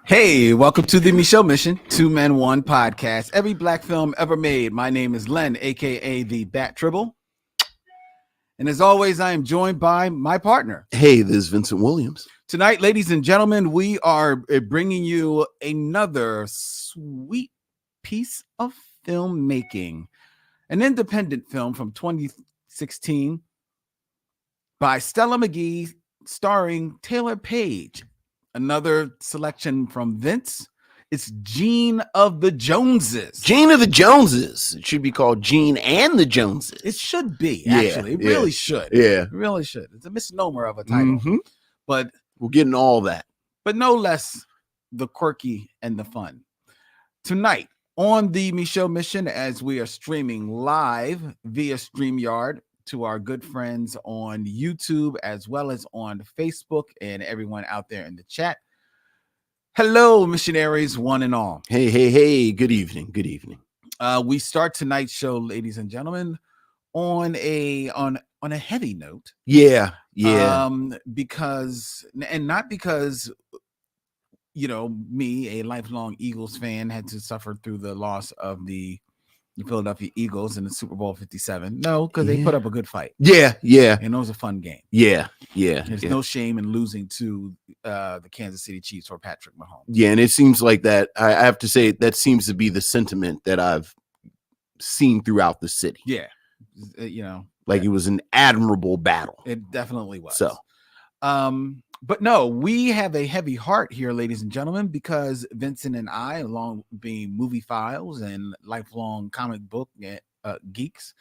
Hey, welcome to the Michelle Mission, 2 Men, 1 podcast. Every black film ever made. My name is Len, aka the Bat Tribble. And as always, I am joined by my partner. Hey, this is Vincent Williams. Tonight, ladies and gentlemen, we are bringing you another sweet piece of filmmaking. An independent film from 2016 by Stella Meghie, starring Taylour Paige. Another selection from Vince. It's Gene of the Joneses. Gene of the Joneses. It should be called Gene and the Joneses. It should be, actually. It really should. Yeah. It really should. It's a misnomer of a title. Mm-hmm. But we're getting all that. But no less the quirky and the fun. Tonight on the Michelle Mission, as we are streaming live via StreamYard to our good friends on YouTube as well as on Facebook and everyone out there in the chat. Hello, missionaries, one and all. Hey. Good evening. We start tonight's show, ladies and gentlemen, on a heavy note. Yeah. Because not because me, a lifelong Eagles fan, had to suffer through the loss of the Philadelphia Eagles in the Super Bowl 57. No, because they put up a good fight. Yeah. And it was a fun game. Yeah. There's no shame in losing to the Kansas City Chiefs or Patrick Mahomes. Yeah, and it seems like that. I have to say that seems to be the sentiment that I've seen throughout the city. Yeah, it was an admirable battle. It definitely was. So, but no, we have a heavy heart here, ladies and gentlemen, because Vincent and I, along being movie files and lifelong comic book geeks,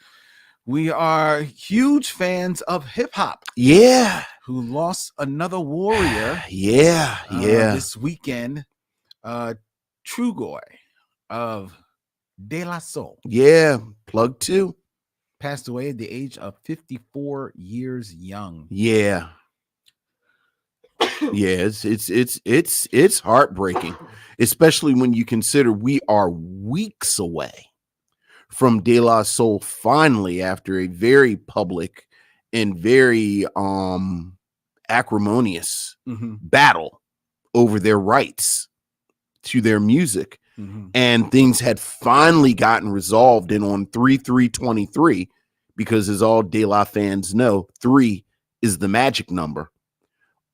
we are huge fans of hip hop. Yeah. Who lost another warrior. Yeah. This weekend, Trugoy of De La Soul. Yeah. Plug 2. Passed away at the age of 54 years young. Yeah. Yeah, it's heartbreaking, especially when you consider we are weeks away from De La Soul finally, after a very public and very acrimonious battle over their rights to their music. And things had finally gotten resolved. And on 3/3/23, because as all De La fans know, 3 is the magic number.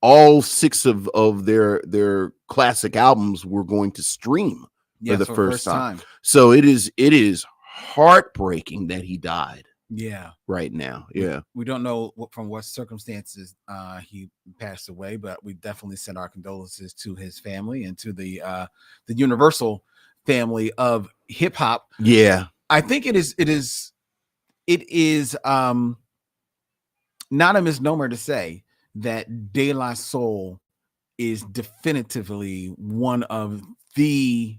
All 6 of their classic albums were going to stream for the first time. So it is heartbreaking that he died. Yeah, right now. Yeah, we don't know from what circumstances he passed away, but we definitely send our condolences to his family and to the universal family of hip hop. Yeah, I think it is not a misnomer to say that De La Soul is definitively one of the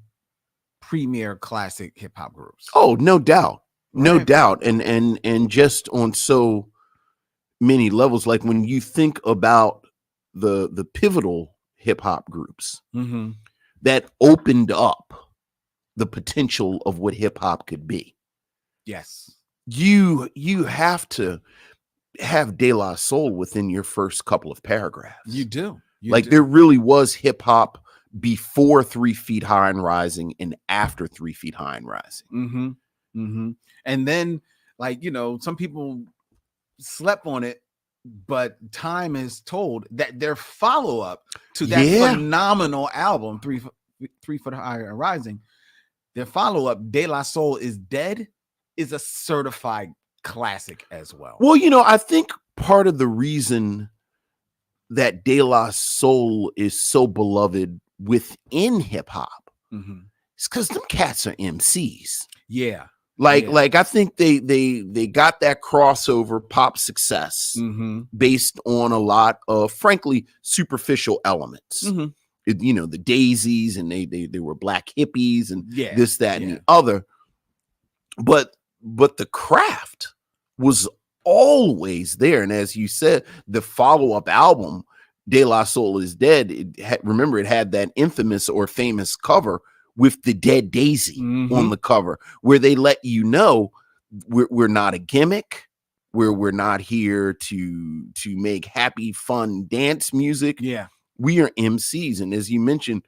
premier classic hip hop groups. Oh, no doubt. No doubt. And just on so many levels, like when you think about the pivotal hip hop groups that opened up the potential of what hip hop could be. Yes. You have to have De La Soul within your first couple of paragraphs. You do. There really was hip hop before 3 Feet High and Rising and after 3 Feet High and Rising. And then, some people slept on it, but time has told that their follow-up to that phenomenal album, 3 Foot High and Rising, their follow-up, De La Soul is Dead, is a certified classic as well. Well, I think part of the reason that De La Soul is so beloved within hip hop is because them cats are MCs. Yeah. I think they got that crossover pop success based on a lot of, frankly, superficial elements. The daisies, and they were black hippies and this, that, and the other. But the craft was always there. And as you said, the follow-up album, De La Soul is Dead, it had that infamous or famous cover with the dead daisy on the cover, where they let you know we're not a gimmick. We're not here to make happy, fun dance music. Yeah. We are MCs. And as you mentioned,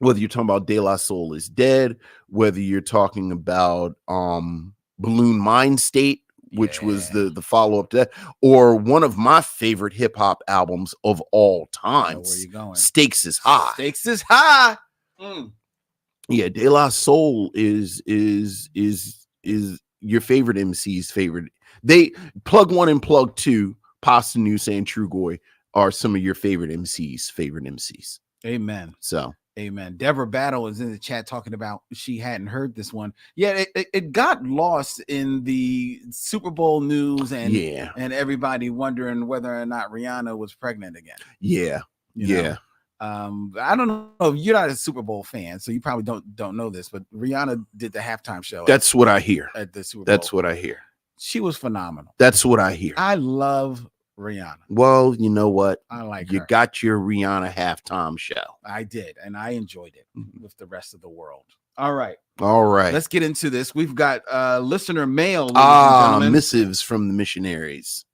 Whether you're talking about De La Soul is Dead, whether you're talking about Balloon Mind State, which was the follow-up to that, or one of my favorite hip-hop albums of all time, where you going? Stakes is High. Stakes is High. Yeah, De La Soul is your favorite MC's favorite. They Plug 1 and Plug 2, Pasta Noose and Trugoy are some of your favorite MC's favorite MCs. Amen. So amen. Deborah Battle is in the chat talking about she hadn't heard this one. Yeah, it got lost in the Super Bowl news and everybody wondering whether or not Rihanna was pregnant again. Yeah. You know? I don't know if you're not a Super Bowl fan, so you probably don't know this, but Rihanna did the halftime show. That's what I hear. At the Super Bowl. That's what I hear. She was phenomenal. That's what I hear. I love Rihanna. Well, you know what? I like you her. Got your Rihanna halftime show. I did, and I enjoyed it with the rest of the world. All right. Let's get into this. We've got listener mail, ladies and gentlemen. Missives from the missionaries.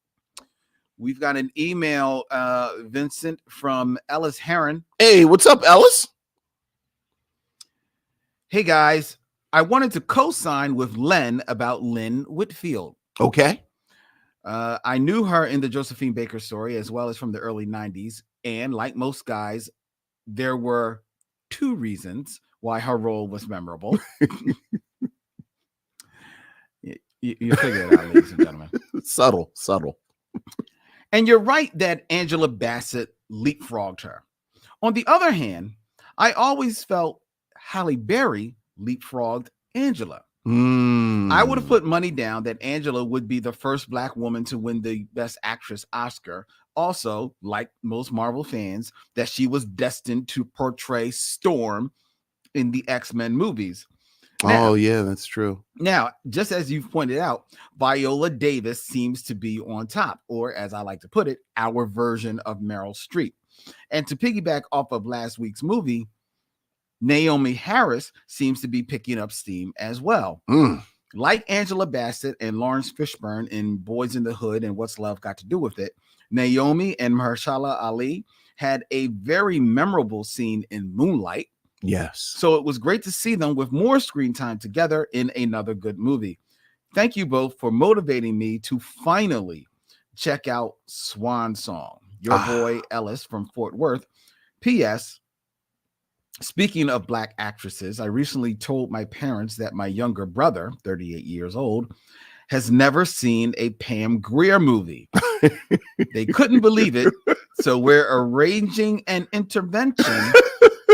We've got an email, Vincent, from Ellis Heron. Hey, what's up, Ellis? Hey, guys. I wanted to co-sign with Len about Lynn Whitfield. Okay. I knew her in the Josephine Baker story as well as from the early 90s. And like most guys, there were two reasons why her role was memorable. You figure it out, ladies and gentlemen. Subtle. And you're right that Angela Bassett leapfrogged her. On the other hand, I always felt Halle Berry leapfrogged Angela. I would have put money down that Angela would be the first Black woman to win the Best Actress Oscar. Also, like most Marvel fans, that she was destined to portray Storm in the X-Men movies. Now, yeah, that's true. Now, just as you've pointed out, Viola Davis seems to be on top, or as I like to put it, our version of Meryl Streep. And to piggyback off of last week's movie, Naomi Harris seems to be picking up steam as well. Like Angela Bassett and Lawrence Fishburne in Boys in the Hood and What's Love Got to Do with It, Naomi and Mahershala Ali had a very memorable scene in Moonlight. Yes. So it was great to see them with more screen time together in another good movie. Thank you both for motivating me to finally check out Swan Song. Your boy Ellis from Fort Worth. P.S. Speaking of Black actresses, I recently told my parents that my younger brother, 38 years old, has never seen a Pam Grier movie. They couldn't believe it, so we're arranging an intervention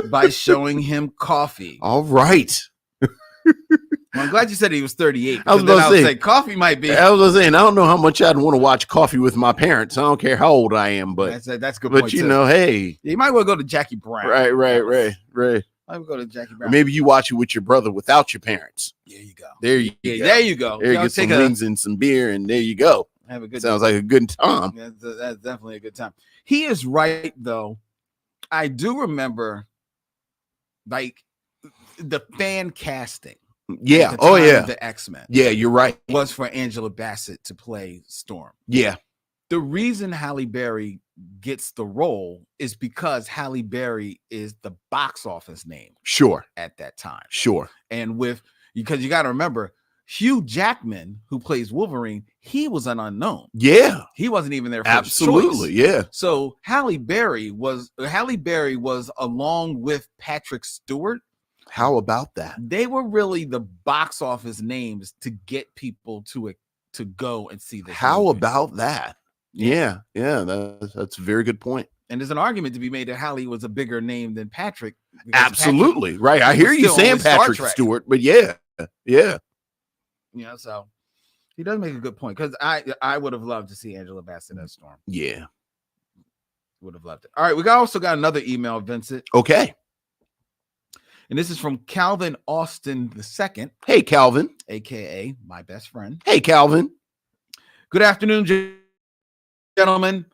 by showing him Coffee. All right. Well, I'm glad you said he was 38. I was going to say Coffee might be. I was saying, I don't know how much I'd want to watch Coffee with my parents. I don't care how old I am, but that's good. But you know, hey, you might want to go to Jackie Brown. Right. I would go to Jackie Brown. Or maybe you watch it with your brother without your parents. There you go. There you go. There you get some wings and some beer, and there you go. Have a good. Sounds like a good time. That's definitely a good time. He is right, though. I do remember, like, the fan casting. Yeah. Oh, yeah. The X-Men. Yeah, you're right. Was for Angela Bassett to play Storm. Yeah. The reason Halle Berry gets the role is because Halle Berry is the box office name. Sure. At that time. Sure. And because you got to remember, Hugh Jackman, who plays Wolverine, he was an unknown. Yeah. He wasn't even their first Absolutely. choice. Yeah. So Halle Berry was along with Patrick Stewart. How about that? They were really the box office names to get people to go and see this. How movie. About that? Yeah. That's a very good point. And there's an argument to be made that Halle was a bigger name than Patrick. Absolutely. Patrick, right. I hear you saying Patrick Stewart, but yeah. So he does make a good point, because I would have loved to see Angela Bassett as Storm. Yeah. Would have loved it. All right. We also got another email, Vincent. Okay. And this is from Calvin Austin II. Hey, Calvin. AKA my best friend. Hey, Calvin. Good afternoon, gentlemen.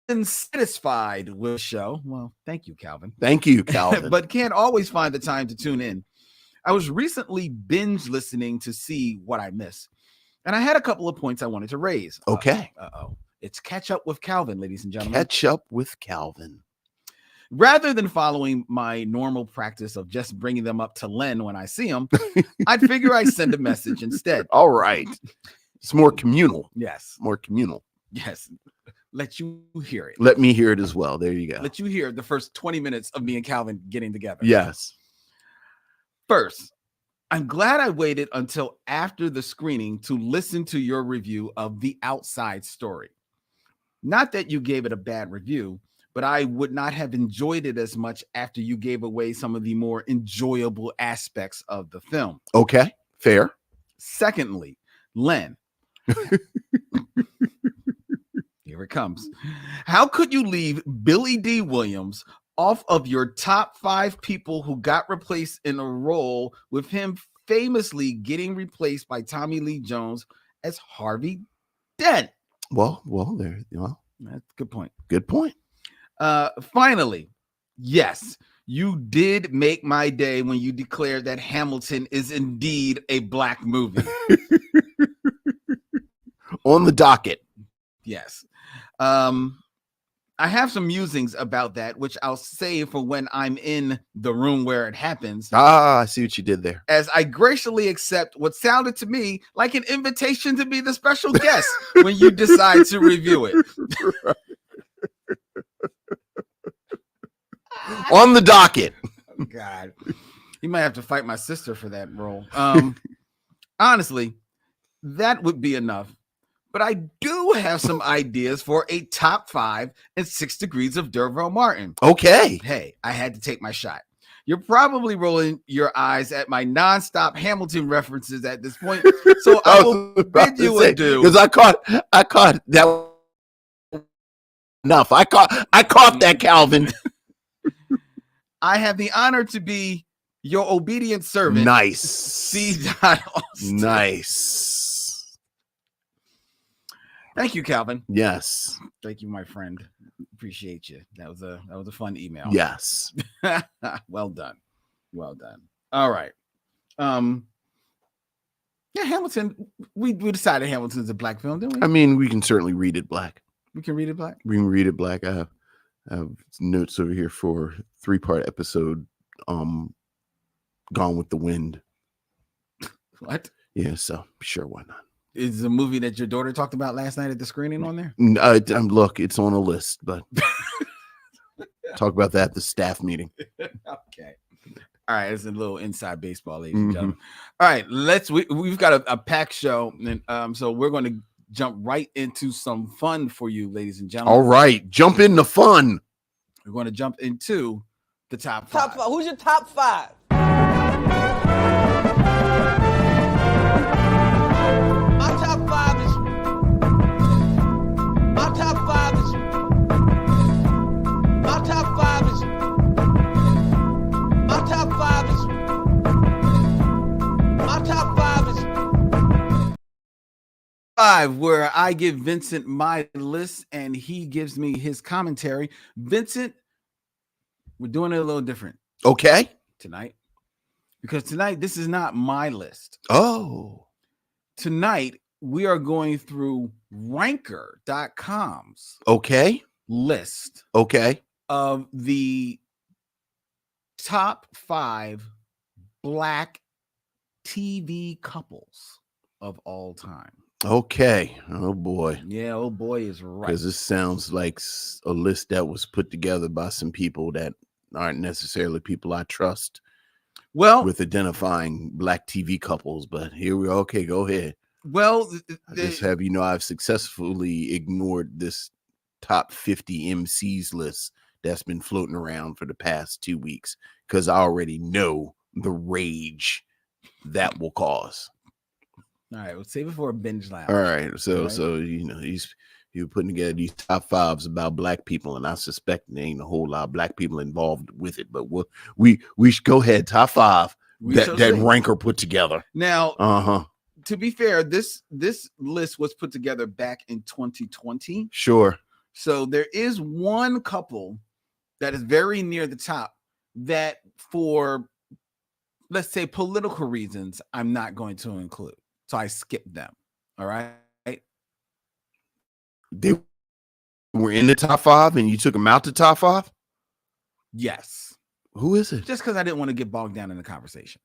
Been satisfied with the show. Well, thank you, Calvin. Thank you, Calvin. But can't always find the time to tune in. I was recently binge listening to see what I miss, and I had a couple of points I wanted to raise. Okay. It's Catch Up with Calvin, ladies and gentlemen. Catch Up with Calvin. Rather than following my normal practice of just bringing them up to Len when I see them, I'd figure I'd send a message instead. All right. It's more communal. Yes. More communal. Yes. Let you hear it. Let me hear it as well. There you go. Let you hear the first 20 minutes of me and Calvin getting together. Yes. First, I'm glad I waited until after the screening to listen to your review of The Outside Story. Not that you gave it a bad review, but I would not have enjoyed it as much after you gave away some of the more enjoyable aspects of the film. Okay, fair. Secondly, Len. Here it comes. How could you leave Billy D. Williams off of your top 5 people who got replaced in a role, with him famously getting replaced by Tommy Lee Jones as Harvey Dent? Well, there. Well, that's a good point. Good point. Finally, yes, you did make my day when you declared that Hamilton is indeed a Black movie. On the docket. Yes. I have some musings about that, which I'll save for when I'm in the room where it happens. Ah, I see what you did there. As I graciously accept what sounded to me like an invitation to be the special guest when you decide to review it. On the docket. Oh, God. You might have to fight my sister for that role. Honestly, that would be enough. But I do have some ideas for a top 5 and 6 degrees of Derville Martin. Okay. Hey, I had to take my shot. You're probably rolling your eyes at my nonstop Hamilton references at this point, so I will bid you adieu. Because I caught that enough. I caught that, Calvin. I have the honor to be your obedient servant. Nice. C. Austin. Nice. Thank you, Calvin. Yes. Thank you, my friend. Appreciate you. That was a fun email. Yes. Well done. Well done. All right. Yeah, Hamilton. We decided Hamilton's a Black film, didn't we? I mean, we can certainly read it Black. We can read it Black. We can read it Black. I have notes over here for 3-part episode. Gone with the Wind. What? Yeah. So sure, why not? Is the movie that your daughter talked about last night at the screening on there? Look, it's on a list, but talk about that at the staff meeting. Okay. All right, it's a little inside baseball, ladies and gentlemen. All right, we've got a packed show, and so we're going to jump right into some fun for you, ladies and gentlemen. All right, jump into fun. We're going to jump into the top 5. Who's your top 5? Where I give Vincent my list and he gives me his commentary. Vincent, we're doing it a little different. Okay. Tonight. Because tonight, this is not my list. Oh. Tonight, we are going through ranker.com's list. Okay. Of the top 5 Black TV couples of all time. Okay. Oh boy. Yeah, oh boy is right. Because this sounds like a list that was put together by some people that aren't necessarily people I trust. Well, with identifying Black TV couples, but here we are. Okay, go ahead. Well, I just have I've successfully ignored this top 50 MCs list that's been floating around for the past 2 weeks because I already know the rage that will cause. All right, we'll save it for a binge lounge. All right, so you're putting together these top 5s about Black people, and I suspect there ain't a whole lot of Black people involved with it. But we should go ahead. Top 5 that ranker put together. Now, to be fair, this list was put together back in 2020. Sure. So there is one couple that is very near the top that, for let's say political reasons, I'm not going to include. So I skipped them. All right. They were in the top 5 and you took them out the top 5? Yes. Who is it? Just because I didn't want to get bogged down in the conversation.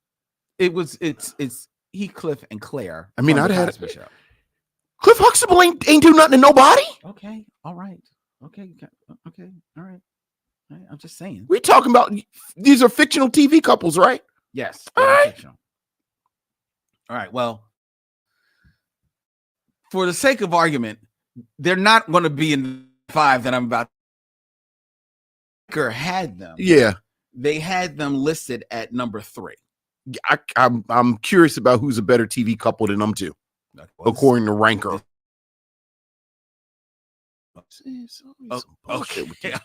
It's Heathcliff and Claire. I mean, from I'd the had Cosby Show. Cliff Huxtable ain't do nothing to nobody. Okay, all right. Okay, all right. I'm just saying. We're talking about these are fictional TV couples, right? Yes. All right. Fictional. All right. Well, for the sake of argument, they're not going to be in 5 that I'm about. Had them. Yeah. They had them listed at number 3. I'm curious about who's a better TV couple than them two, according to Ranker. Okay.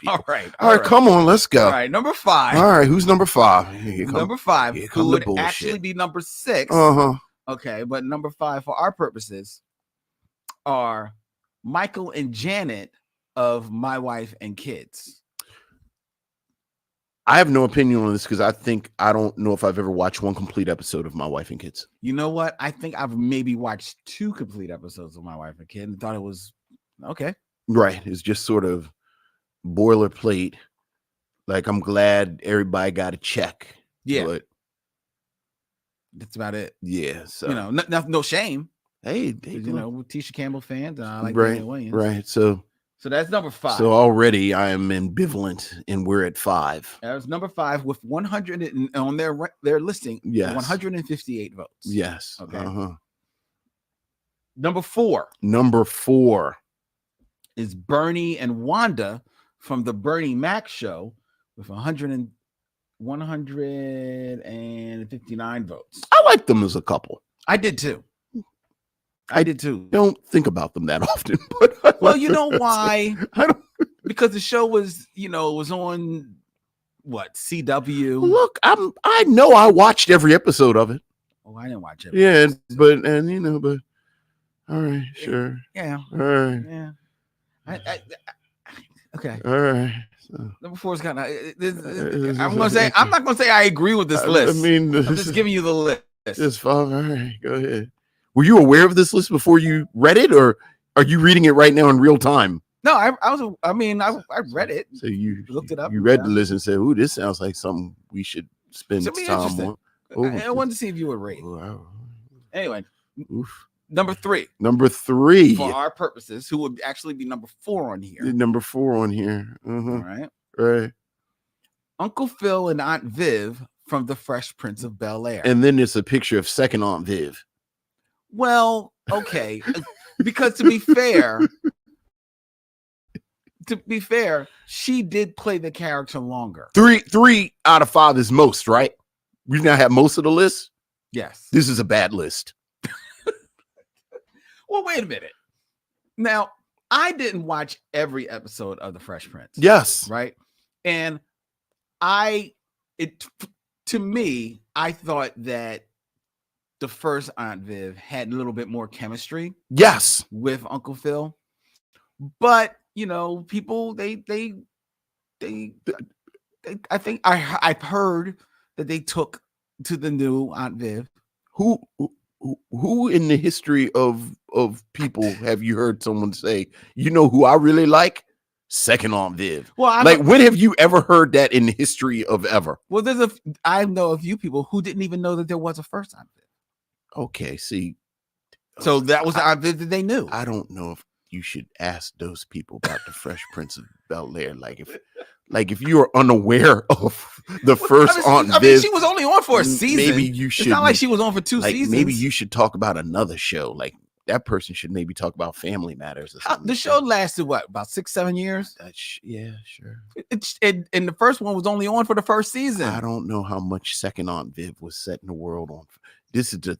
All right. Come on, let's go. All right, number 5. All right, who's number 5? Number 5, who would actually be number 6. Okay, but number 5 for our purposes are Michael and Janet of My Wife and Kids. I have no opinion on this because I don't know if I've ever watched one complete episode of My Wife and Kids. You know what? I think I've maybe watched 2 complete episodes of My Wife and Kids and thought it was okay. Right. It's just sort of boilerplate. Like, I'm glad everybody got a check. Yeah. But that's about it. Yeah. So, no shame. Hey, we're Tisha Campbell fans. And I like right, Williams. Right. So that's number 5. So already I am ambivalent, and we're at 5. That was number 5 with 100 on their listing. Yes. 158 votes. Yes. Okay. Number 4. Number 4 is Bernie and Wanda from the Bernie Mac Show with 159 votes. I like them as a couple. I did too. I did too. Don't think about them that often, but well, you know why? Because the show was, was on what, CW. Look, I know I watched every episode of it. Oh, I didn't watch it. Yeah, but all right, sure. Yeah. All right. Yeah. Okay. All right. So. Number 4 is kind of. I'm not gonna say I agree with this list. I mean, I'm just giving you the list. It's 5. All right, go ahead. Were you aware of this list before you read it, or are you reading it right now in real time? No, I read it. So you looked it up. You read the list and said, "Ooh, this sounds like something we should spend time on." I wanted to see if you would rate. Wow. Anyway, oof. Number 3. Number 3 for our purposes, who would actually be number 4 on here. Number 4 on here. All right. Right. Uncle Phil and Aunt Viv from The Fresh Prince of Bel-Air. And then it's a picture of second Aunt Viv. Well, okay, because to be fair, she did play the character longer. 3 out of 5 is most, right? We now have most of the list. Yes. This is a bad list. Well, wait a minute. Now, I didn't watch every episode of The Fresh Prince. Yes. Right. And to me, I thought that the first Aunt Viv had a little bit more chemistry. Yes. With Uncle Phil. But, people, they I think I've heard that they took to the new Aunt Viv. Who in the history of people have you heard someone say, who I really like? Second Aunt Viv. Well, when have you ever heard that in the history of ever? Well, I know a few people who didn't even know that there was a first Aunt Viv. Okay, see. So that was the Aunt Viv that they knew. I don't know if you should ask those people about the Fresh Prince of Bel-Air. Like if you are unaware of the first Aunt Viv, she was only on for a season. Maybe you should. It's not like she was on for 2 seasons. Maybe you should talk about another show. Like that person should maybe talk about Family Matters or something. The show lasted what, about 6-7 years? Yeah, sure. And the first one was only on for the first season. I don't know how much second Aunt Viv was setting the world on. This is the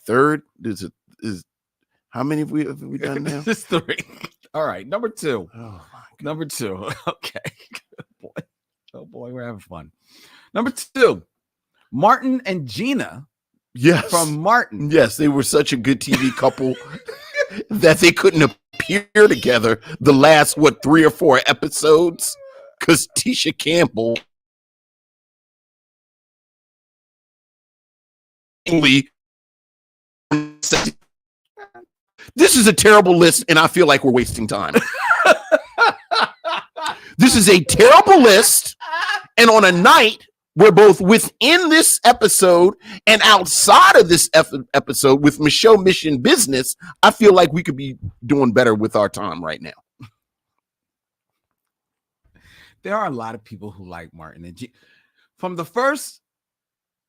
third. How many have we done now? This is 3. All right, number 2. Oh my God. Number 2. Okay. Oh boy, we're having fun. Number 2, Martin and Gina. Yes. From Martin. Yes, they were such a good TV couple that they couldn't appear together the last 3 or 4 episodes because Tisha Campbell this is a terrible list, and I feel like we're wasting time. This is a terrible list. And on a night where both within this episode and outside of this episode with Michelle Mission Business, I feel like we could be doing better with our time right now. There are a lot of people who like Martin and Gina. From the first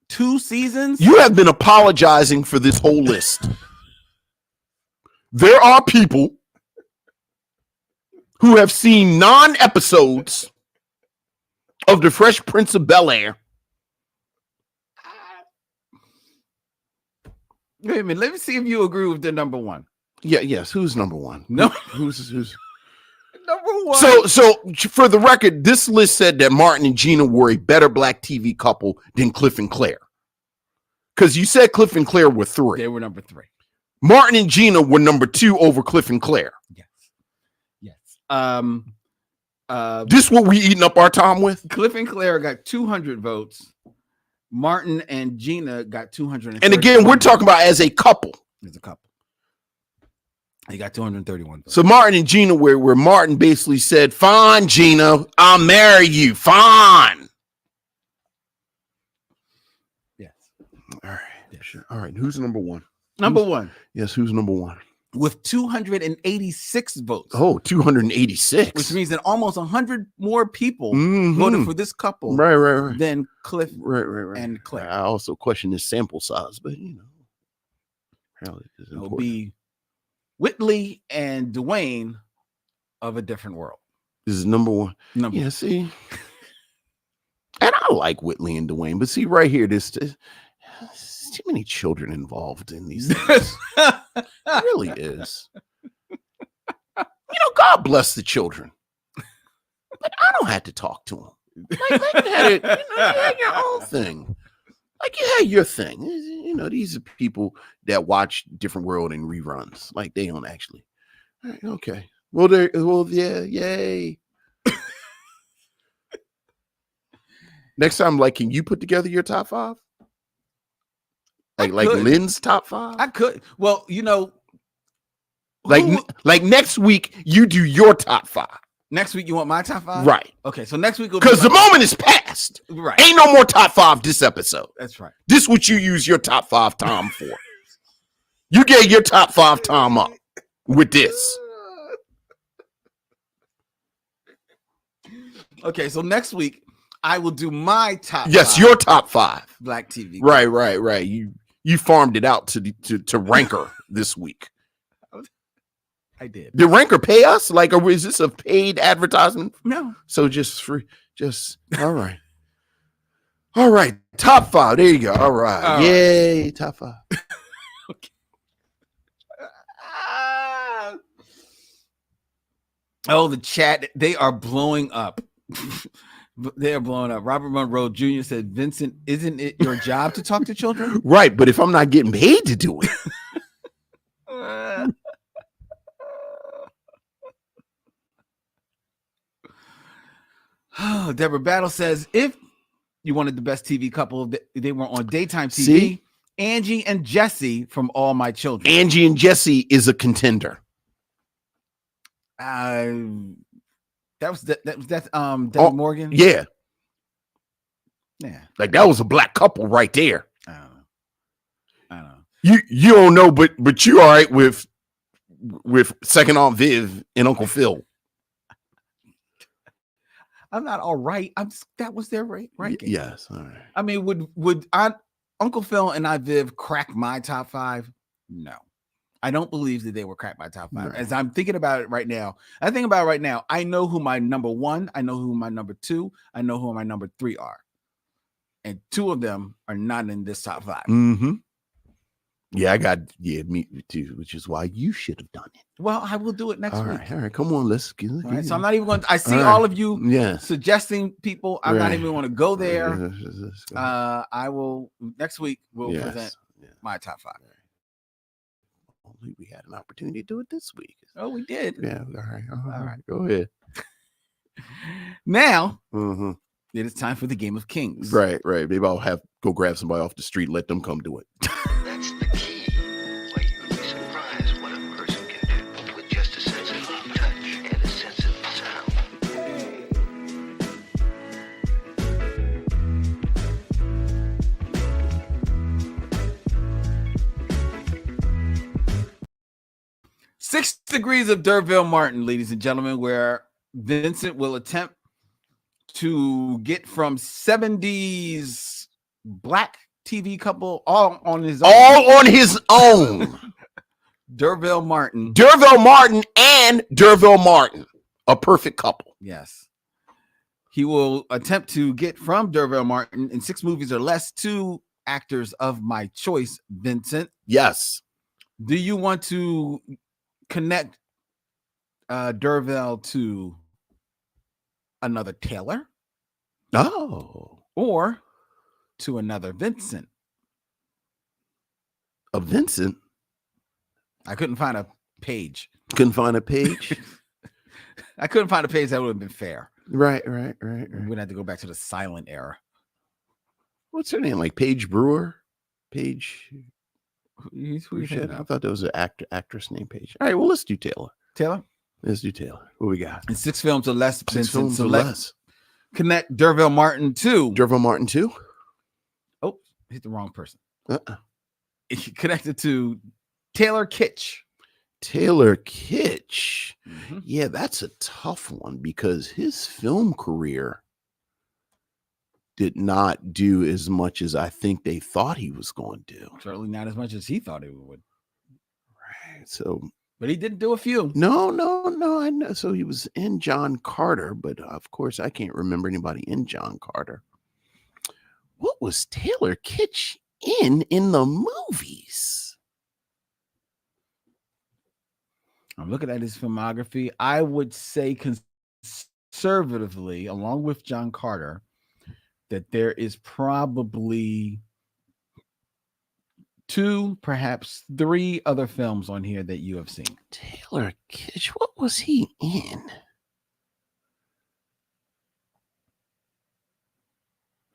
2 seasons. You have been apologizing for this whole list. There are people who have seen non-episodes of The Fresh Prince of Bel-Air. Wait a minute. Let me see if you agree with the number one. Yeah, yes. Who's number one? No. Who's number one? So for the record, this list said that Martin and Gina were a better black TV couple than Cliff and Claire. Because you said Cliff and Claire were 3. They were number 3. Martin and Gina were number 2 over Cliff and Claire. Yes. This what we eating up our time with? Cliff and Claire got 200 votes. Martin and Gina got 200. And again, we're talking about as a couple. As a couple. They got 231 votes. So Martin and Gina, where Martin basically said, fine, Gina, I'll marry you. Fine. Yes. All right. Yes. Sure. All right. Who's number one? Number one. Yes, who's number one? With 286 votes. Oh, 286. Which means that almost 100 more people voted for this couple right. than Cliff right. and Claire. I also question this sample size, but you know. It'll be Whitley and Dwayne of A Different World. This is number one. Yeah, see. And I like Whitley and Dwayne, but see right here, this too many children involved in these things. It really is. God bless the children, but I don't have to talk to them. Like you had your own thing. Like you had your thing. These are people that watch Different World in reruns. Like they don't actually. All right, okay. Well, yeah, yay. Next time, can you put together your top 5? Like Lynn's top 5? I could. Well, like next week, you do your top 5. Next week, you want my top 5? Right. Okay, so next week, because the moment is past. Right. Ain't no more top 5 this episode. That's right. This is what you use your top 5 time for. You gave your top 5 time up with this. Okay, so next week, I will do my top. Yes, 5 your top 5 black TV. Right. You farmed it out to Ranker this week. I did. Did Ranker pay us? Or is this a paid advertisement? No. So just free. All right. All right. Top 5. There you go. All right. Yay. Top 5. Okay. Oh, the chat. They are blowing up. They are blowing up. Robert Monroe Jr. said, Vincent, isn't it your job to talk to children? Right. But if I'm not getting paid to do it. Oh, Deborah Battle says, if you wanted the best TV couple, they were on daytime TV. See? Angie and Jesse from All My Children. Angie and Jesse is a contender. That's Debbie Morgan. Yeah. Yeah. That was a black couple right there. I don't know. You don't know, but you all right with second Aunt Viv and Uncle Phil. I'm not all right. That was their ranking. Yes. All right. I mean, would Uncle Phil and Aunt Viv crack my top 5? No. I don't believe that they will crack my top 5. Right. As I'm thinking about it right now, I know who my number 1, I know who my number 2, I know who my number 3 are. And 2 of them are not in this top 5. Mm-hmm. Yeah, me too, which is why you should have done it. Well, I will do it next week. All right, come on, let's get it. Right, so I'm not even going to, I see all of you suggesting people. I'm not even going to go there. I will, next week, we'll present my top 5. We had an opportunity to do it this week. Oh, we did. Yeah, all right. Go ahead. Now, it is time for the Game of Kings. Right. Maybe I'll go grab somebody off the street, let them come do it. That's the key. Where you would be surprised what a person can do with just a sense of touch and a sense of sound. Degrees of D'Urville Martin, ladies and gentlemen, where Vincent will attempt to get from 70s black TV couple all on his own. All on his own. D'Urville Martin. D'Urville Martin and D'Urville Martin. A perfect couple. Yes. He will attempt to get from D'Urville Martin in 6 movies or less to actors of my choice, Vincent. Yes. Do you want to connect D'Urville to another Taylour? Oh. Or to another Vincent? A Vincent? I couldn't find a Paige. Couldn't find a Paige? I couldn't find a Paige that would have been fair. Right. We'd have to go back to the silent era. What's her name? Like Paige Brewer? Paige? I I thought that was an actress named Paige. All right, well, let's do Taylour. Taylour? Let's do Taylour. What we got? In 6 films or less. 6 films or less. Connect D'Urville Martin to. D'Urville Martin too? Oh, hit the wrong person. Connected to Taylour Kitsch. Taylour Kitsch. Mm-hmm. Yeah, that's a tough one because his film career did not do as much as I think they thought he was going to do. Certainly not as much as he thought he would. Right. So, but he did do a few. No, I know. So he was in John Carter, but of course I can't remember anybody in John Carter. What was Taylour Kitsch in the movies? I'm looking at his filmography. I would say conservatively, along with John Carter, that there is probably 2, perhaps 3 other films on here that you have seen. Taylour Kitsch, what was he in?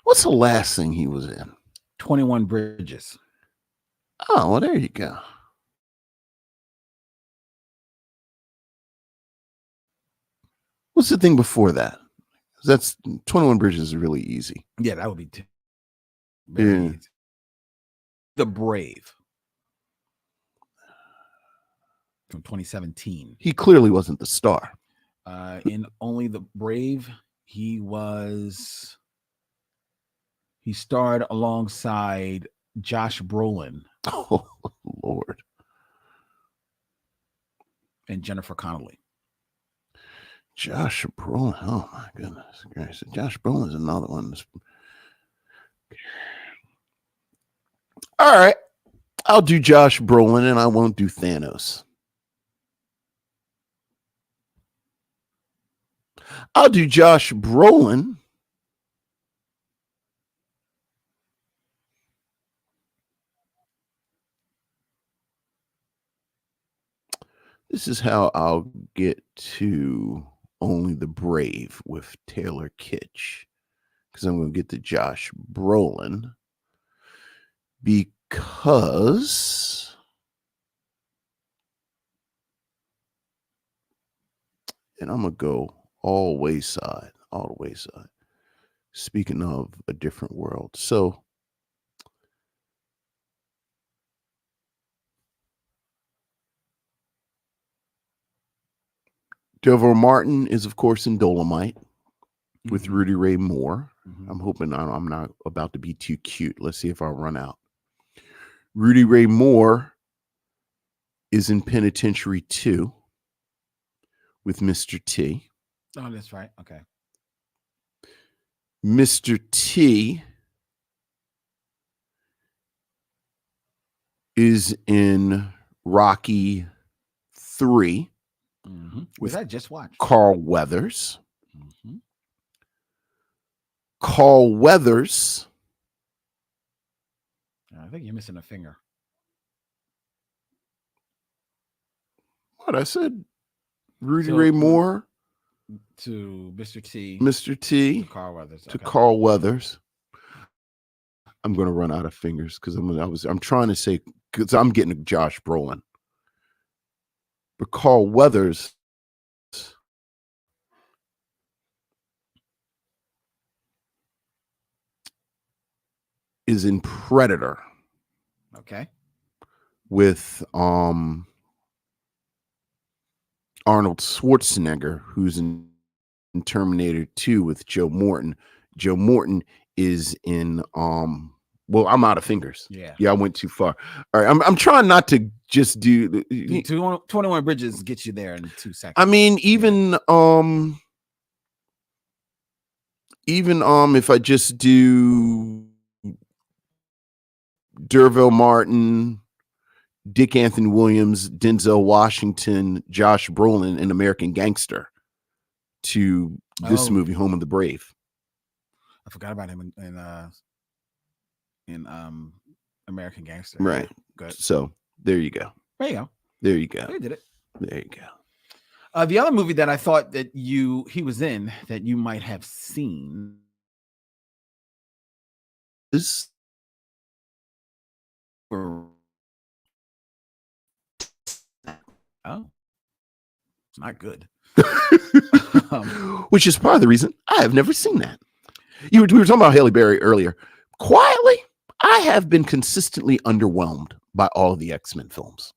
What's the last thing he was in? 21 Bridges. Oh, well, there you go. What's the thing before that? That's 21 Bridges is really easy. Yeah, that would be easy. The Brave from 2017. He clearly wasn't the star. In Only the Brave, he starred alongside Josh Brolin. Oh, Lord. And Jennifer Connelly. Josh Brolin. Oh, my goodness gracious. Josh Brolin is another one. All right. I'll do Josh Brolin and I won't do Thanos. I'll do Josh Brolin. This is how I'll get to Only the Brave with Taylour Kitsch, because I'm going to get to Josh Brolin because and I'm going to go all the way side. Speaking of a different world. So D'Urville Martin is, of course, in Dolomite with Rudy Ray Moore. I'm hoping I'm not about to be too cute. Let's see if I'll run out. Rudy Ray Moore is in Penitentiary 2 with Mr. T. Oh, that's right. Okay. Mr. T is in Rocky 3 with I just watched Carl Weathers. Carl Weathers. I think you're missing a finger. What I said? Rudy Ray Moore to Mr. T. Mr. T. To Carl Weathers. To Carl Weathers. I'm going to run out of fingers because I'm trying to say because I'm getting Josh Brolin. But Carl Weathers is in Predator. Okay. With Arnold Schwarzenegger, who's in Terminator 2 with Joe Morton. Joe Morton is in well, I'm out of fingers. Yeah, I went too far. All right, I'm trying not to just do 21 Bridges gets you there in 2 seconds. I mean, even if I just do Derville Martin, Dick Anthony Williams, Denzel Washington, Josh Brolin, and American Gangster to this movie, Home of the Brave. I forgot about him in American Gangster. Right. Good. So there you go. There you go. There you go. You did it. There you go. The other movie that I thought that he was in that you might have seen is it's not good. Which is part of the reason I have never seen that. We were talking about Halle Berry earlier. Quietly, I have been consistently underwhelmed by all of the X-Men films.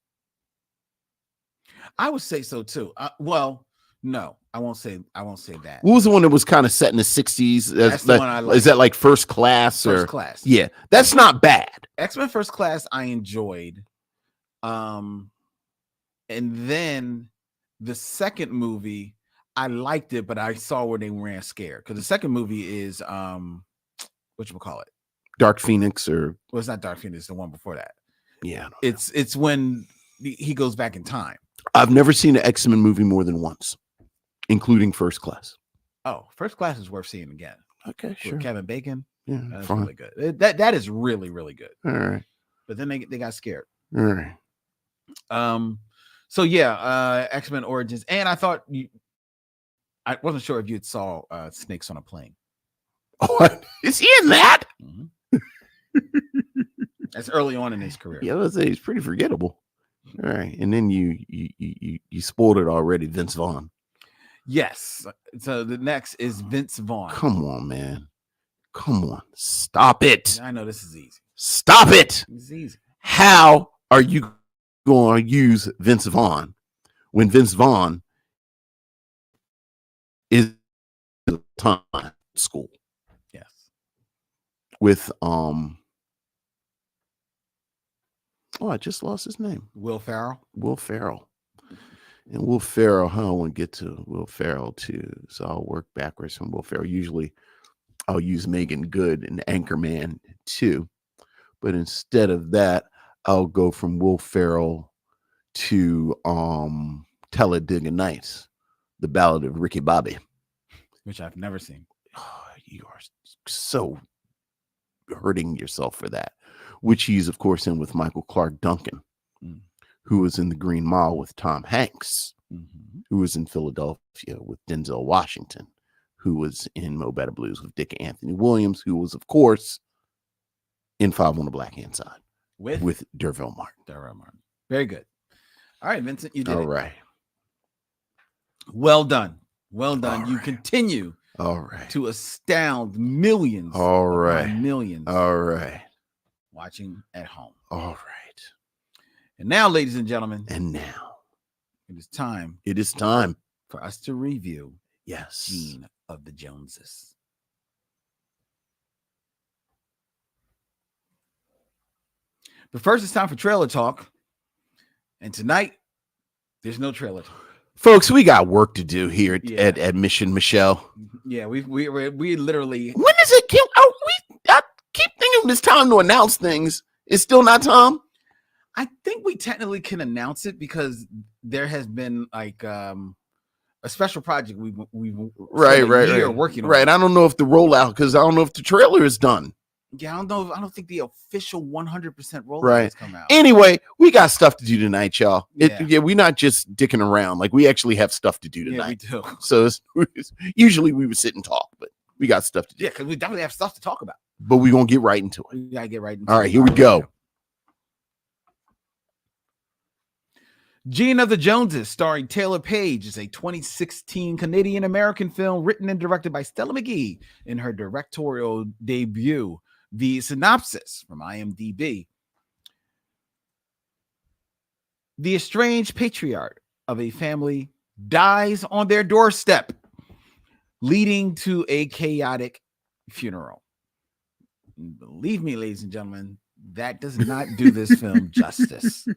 I would say so too. Well, no, I won't say that. What was the one that was kind of set in the 60s? That's the one I like. Is that like First Class? First Class. Yeah, that's not bad. X-Men First Class I enjoyed. And then the second movie, I liked it, but I saw where they ran scared. Because the second movie is whatchamacallit? Dark Phoenix or well, it's not Dark Phoenix, the one before that. Yeah. It's when he goes back in time. I've never seen an X-Men movie more than once, including First Class. Oh, First Class is worth seeing again. Okay, sure. With Kevin Bacon. Yeah, that's fine. really good. That is really, really good. All right. But then they got scared. All right. So yeah, X-Men Origins. And I thought I wasn't sure if you saw Snakes on a Plane. What? Is he in that? Mm-hmm. That's early on in his career. Yeah, I was say he's pretty forgettable. All right. And then you spoiled it already, Vince Vaughn. Yes. So the next is Vince Vaughn. Come on, man. Come on. Stop it. I know this is easy. Stop it. It's easy. How are you going to use Vince Vaughn when Vince Vaughn is time school? Yes. With I just lost his name. Will Ferrell. And Will Ferrell, I want to get to Will Ferrell too. So I'll work backwards from Will Ferrell. Usually I'll use Megan Good and Anchorman too. But instead of that, I'll go from Will Ferrell to Talladega Nights, The Ballad of Ricky Bobby. Which I've never seen. Oh, you are so hurting yourself for that. Which he's, of course, in with Michael Clark Duncan, who was in The Green Mile with Tom Hanks, who was in Philadelphia with Denzel Washington, who was in Mo Better Blues with Dick Anthony Williams, who was, of course, in Five on the Black Hand Side with Derville Martin. Very good. All right, Vincent, you did it. All right. Well done. Well done. All you right. continue to astound millions. All right. Millions. All right. Watching at home. All right. And now, ladies and gentlemen. And now. It is time. It is time. For us to review. Yes. Gene of the Joneses. But first, it's time for trailer talk. And tonight, there's no trailer talk. Folks, we got work to do here at Mission Michelle. Yeah, we literally. When is it? I keep thinking it's time to announce things. It's still not time. I think we technically can announce it because there has been like a special project we working on. Right. I don't know if the rollout, because I don't know if the trailer is done. Yeah, I don't know. I don't think the official 100% rollout has come out. Anyway, we got stuff to do tonight, y'all. We're not just dicking around. Like, we actually have stuff to do tonight. Yeah, we do. So usually we would sit and talk, but we got stuff to do. Yeah, because we definitely have stuff to talk about. But we're going to get right into it. We got to get right into it. All right, here we go. Gene of the Joneses, starring Taylour Paige, is a 2016 Canadian-American film written and directed by Stella Meghie in her directorial debut. The synopsis from IMDb. The estranged patriarch of a family dies on their doorstep, leading to a chaotic funeral. Believe me, ladies and gentlemen, that does not do this film justice.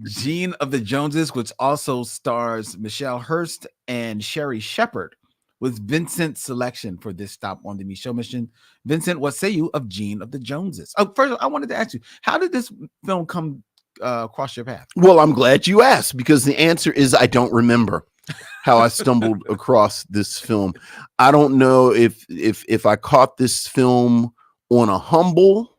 Gene of the Joneses, which also stars Michelle Hurst and Sherri Shepherd, was Vincent's selection for this stop on the Me Show mission. Vincent, what say you of Gene of the Joneses? Oh, first, I wanted to ask you, how did this film come across your path? Well, I'm glad you asked, because the answer is I don't remember how I stumbled across this film. I don't know if I caught this film on a humble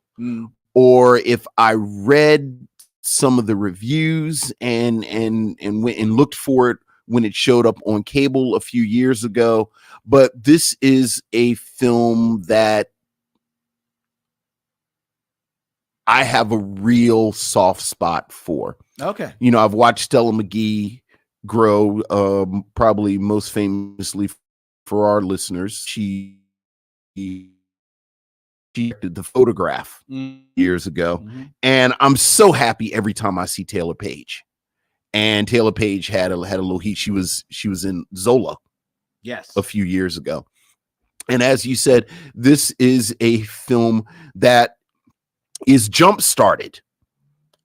or if I read some of the reviews and went and looked for it when it showed up on cable a few years ago. But this is a film that I have a real soft spot for. Okay. You know, I've watched Stella Meghie grow, probably most famously for our listeners. She did The Photograph years ago. And I'm so happy every time I see Taylour Paige. And Taylour Paige had a little heat. She was in Zola a few years ago. And as you said, this is a film that is jump-started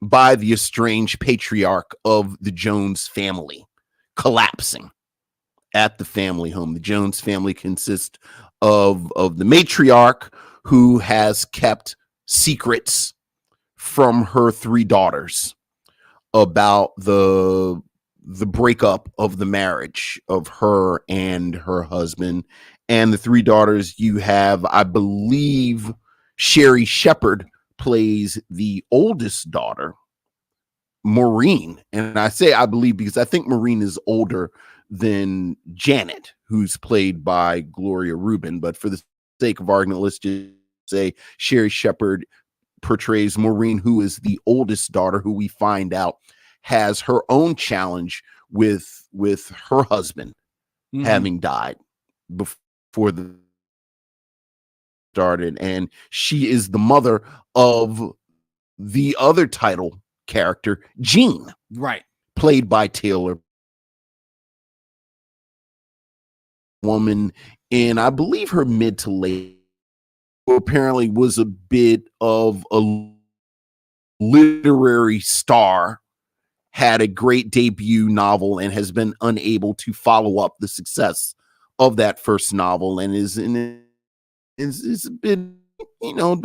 by the estranged patriarch of the Jones family collapsing at the family home. The Jones family consists of the matriarch, who has kept secrets from her 3 daughters about the breakup of the marriage of her and her husband. And the 3 daughters, you have, I believe, Sherri Shepherd plays the oldest daughter, Maureen. And I say I believe because I think Maureen is older than Janet, who's played by Gloria Rubin. But for the sake of argument, let's just say Sherri Shepherd portrays Maureen, who is the oldest daughter, who we find out has her own challenge with her husband having died before the started. And she is the mother of the other title character, Jean, right, played by Taylour. Woman in, I believe, her mid to late, who apparently was a bit of a literary star, had a great debut novel and has been unable to follow up the success of that first novel, and is a bit, you know,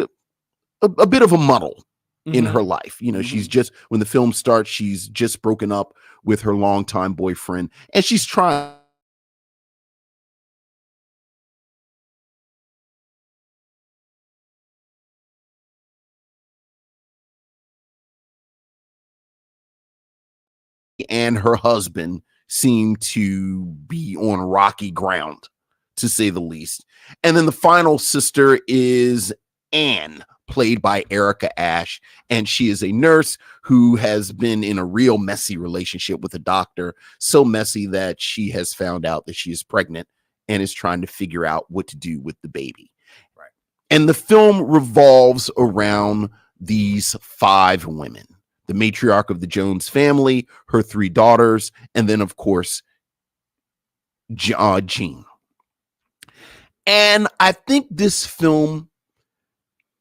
a bit of a muddle in her life. You know, she's just, when the film starts, she's just broken up with her longtime boyfriend, and she's trying and her husband seem to be on rocky ground, to say the least. And then the final sister is Anne, played by Erica Ash, and she is a nurse who has been in a real messy relationship with a doctor, so messy that she has found out that she is pregnant and is trying to figure out what to do with the baby. Right. And the film revolves around these 5 women: the matriarch of the Jones family, her 3 daughters, and then, of course, Jean. And I think this film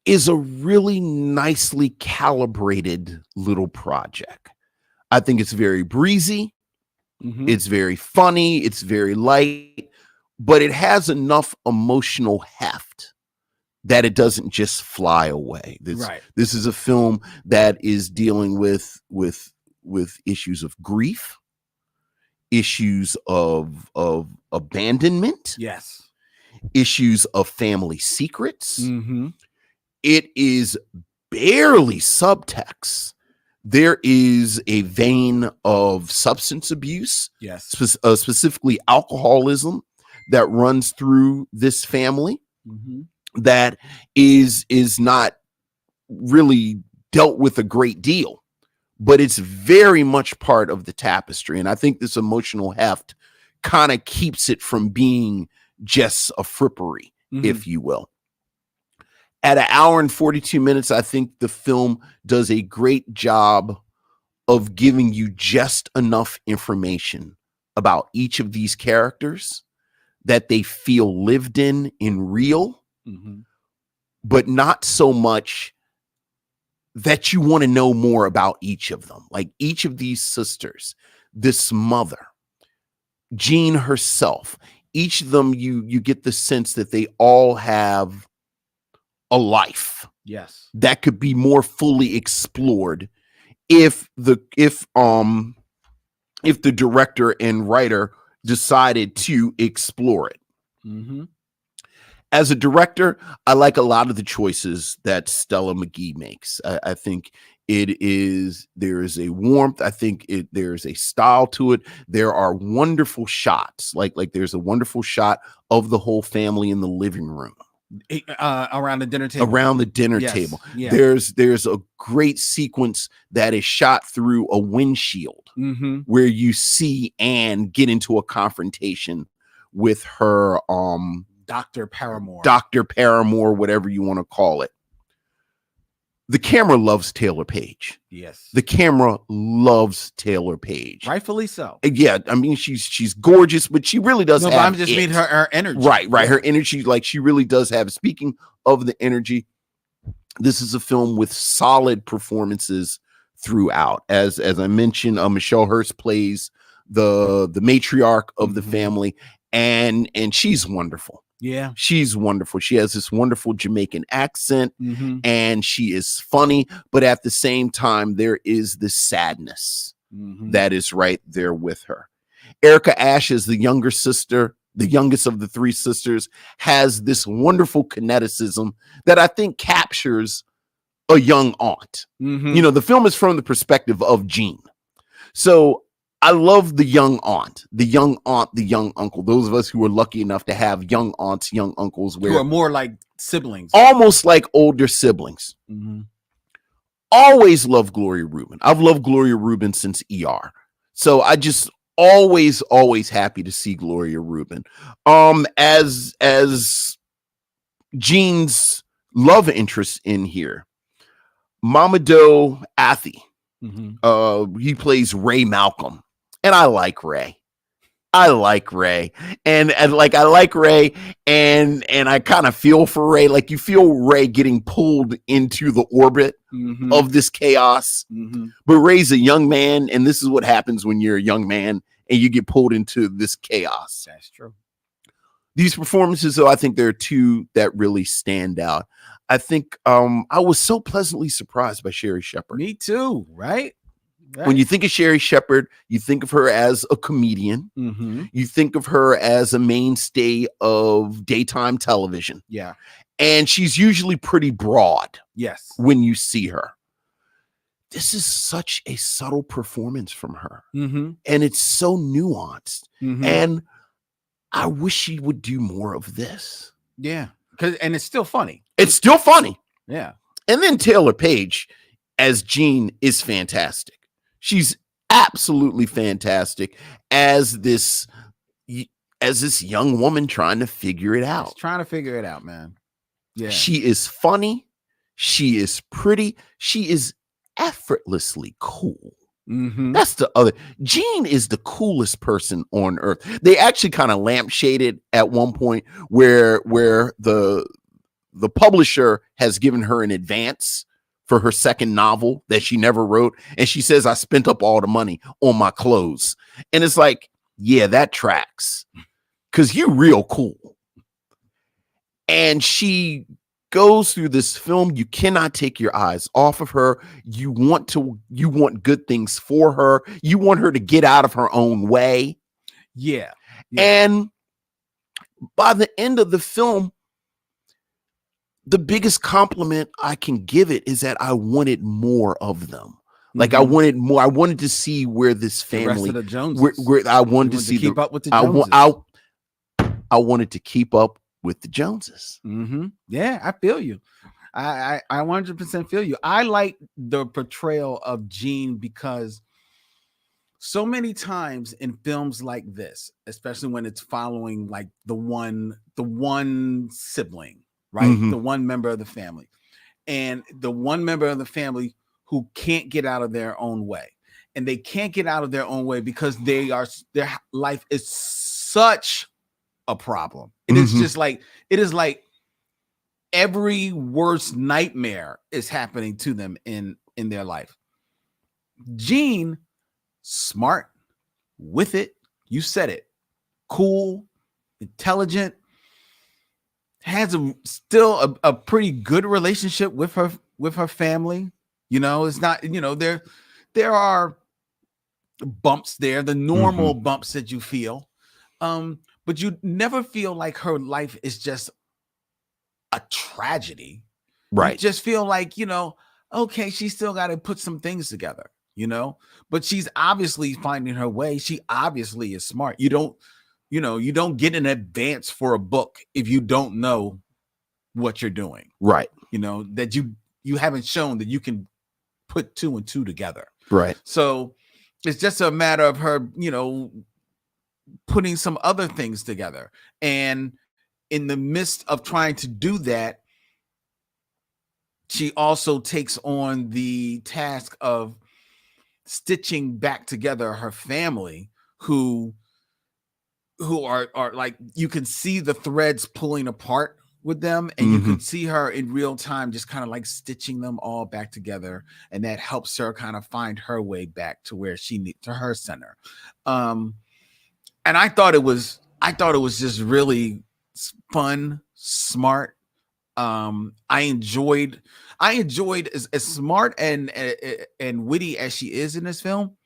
is a really nicely calibrated little project. I think it's very breezy. It's very funny. It's very light, but it has enough emotional heft that it doesn't just fly away. This is a film that is dealing with issues of grief, issues of abandonment, issues of family secrets. It is barely subtext. There is a vein of substance abuse, specifically alcoholism, that runs through this family. That is not really dealt with a great deal, but it's very much part of the tapestry. And I think this emotional heft kind of keeps it from being just a frippery, if you will. At 1 hour and 42 minutes, I think the film does a great job of giving you just enough information about each of these characters that they feel lived in real, but not so much that you want to know more about each of them. Like each of these sisters, this mother, Jean herself, each of them, you get the sense that they all have a life. Yes. That could be more fully explored if the director and writer decided to explore it. As a director, I like a lot of the choices that Stella Meghie makes. I think there is a warmth. I think there's a style to it. There are wonderful shots. Like there's a wonderful shot of the whole family in the living room. Around the dinner table. Table. Yeah. There's a great sequence that is shot through a windshield where you see Anne get into a confrontation with her Dr. Paramore, whatever you want to call it. The camera loves Taylour Paige. Yes. The camera loves Taylour Paige. Rightfully so. Yeah, I mean she's gorgeous, but she really does have I'm just mean her energy. Right. Yeah. Her energy, like she really does have. Speaking of the energy, this is a film with solid performances throughout. As I mentioned, Michelle Hurst plays the matriarch of the family, and she's wonderful. Yeah, she's wonderful. She has this wonderful Jamaican accent, and she is funny, but at the same time, there is this sadness that is right there with her. Erica Ash is the younger sister, the youngest of the three sisters, has this wonderful kineticism that I think captures a young aunt. You know, the film is from the perspective of Jean. So I love the young aunt, the young uncle. Those of us who are lucky enough to have young aunts, young uncles, who are more like siblings, almost like older siblings. Always love Gloria Reuben. I've loved Gloria Reuben since ER. So I just always happy to see Gloria Reuben. As Jean's love interest in here, Mamadou Athie. He plays Ray Malcolm. And I like Ray. And I like Ray, and I kind of feel for Ray. Like you feel Ray getting pulled into the orbit of this chaos. But Ray's a young man, and this is what happens when you're a young man and you get pulled into this chaos. That's true. These performances, though, I think there are two that really stand out. I think I was so pleasantly surprised by Sherri Shepherd. Me too, right? When you think of Sherri Shepherd, you think of her as a comedian. You think of her as a mainstay of daytime television. Yeah. And she's usually pretty broad. Yes. When you see her. This is such a subtle performance from her. And it's so nuanced. And I wish she would do more of this. Yeah. And it's still funny. Yeah. And then Taylour Paige as Jean is fantastic. She's absolutely fantastic as this young woman trying to figure it out. Man. Yeah. She is funny. She is pretty. She is effortlessly cool. That's the other. Jean is the coolest person on earth. They actually kind of lampshaded at one point where the publisher has given her an advance for her second novel that she never wrote. And she says, I spent up all the money on my clothes. And it's like, yeah, that tracks. Because you're real cool. And she goes through this film. You cannot take your eyes off of her. You want good things for her. You want her to get out of her own way. Yeah. And by the end of the film, the biggest compliment I can give it is that I wanted more of them. Like I wanted more. I wanted to see where this family, the Joneses. where I wanted to see keep up with the Joneses. I wanted to keep up with the Joneses. Yeah, I feel you. I 100% feel you. I like the portrayal of Jean because so many times in films like this, especially when it's following like the one sibling, right? The one member of the family, and the one member of the family who can't get out of their own way. and they can't get out of their own way because their life is such a problem. It is just like, it is like every worst nightmare is happening to them in their life. Jean, smart, with it, you said it, cool, intelligent, has still a pretty good relationship with her family. You know, it's not, you know, there are bumps there, the normal bumps that you feel, but you never feel like her life is just a tragedy. Right. You just feel like, you know, okay, she still got to put some things together, you know, but she's obviously finding her way. She obviously is smart. You don't get an advance for a book if you don't know what you're doing. Right. You know, that you haven't shown that you can put 2 and 2 together. Right. So it's just a matter of her, you know, putting some other things together. And in the midst of trying to do that, she also takes on the task of stitching back together her family, who are like, you can see the threads pulling apart with them, and you can see her in real time just kind of like stitching them all back together, and that helps her kind of find her way back to where to her center. And I thought it was just really fun, smart. I enjoyed as smart and witty as she is in this film.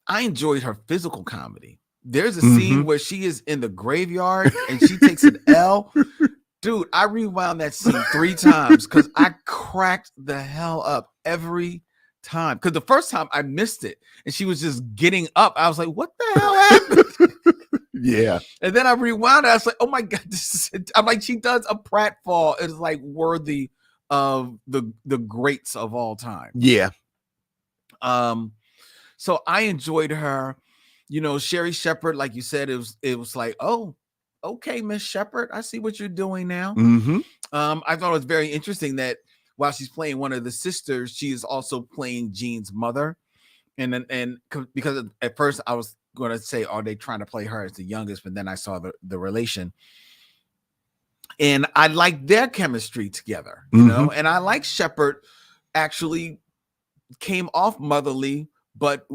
I enjoyed her physical comedy. There's a scene where she is in the graveyard and she takes an L. Dude, I rewound that scene 3 times because I cracked the hell up every time. Because the first time I missed it and she was just getting up. I was like, what the hell happened? Yeah. And then I rewound it. I was like, oh my God, I'm like, she does a pratfall. It's like worthy of the greats of all time. Yeah. So I enjoyed her. You know, Sherri Shepherd, like you said, it was like, oh, okay, Miss Shepherd, I see what you're doing now. I thought it was very interesting that while she's playing one of the sisters, she is also playing Jean's mother. And because at first I was going to say, are they trying to play her as the youngest? But then I saw the relation. And I like their chemistry together, you know, and I like Shepherd actually came off motherly, but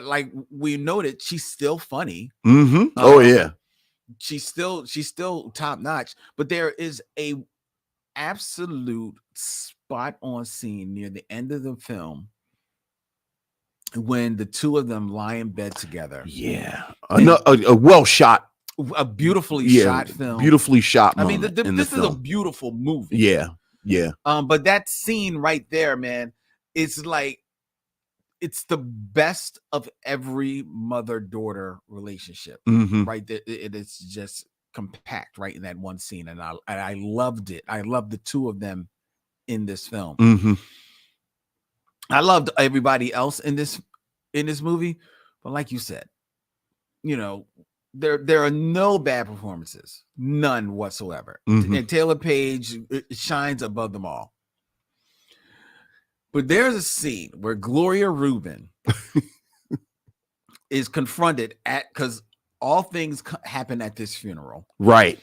like we noted, she's still funny. Oh yeah, she's still top notch. But there is a absolute spot on scene near the end of the film when the two of them lie in bed together. Yeah, a well shot, a beautifully shot film, beautifully shot. I mean, this is a beautiful movie. Yeah. But that scene right there, man, it's like, it's the best of every mother-daughter relationship, right? It is just compact right in that one scene, and I loved it. I loved the two of them in this film. I loved everybody else in this movie, but like you said, you know, there are no bad performances, none whatsoever, and Taylour Paige shines above them all. But there's a scene where Gloria Reuben is confronted because all things happen at this funeral. Right.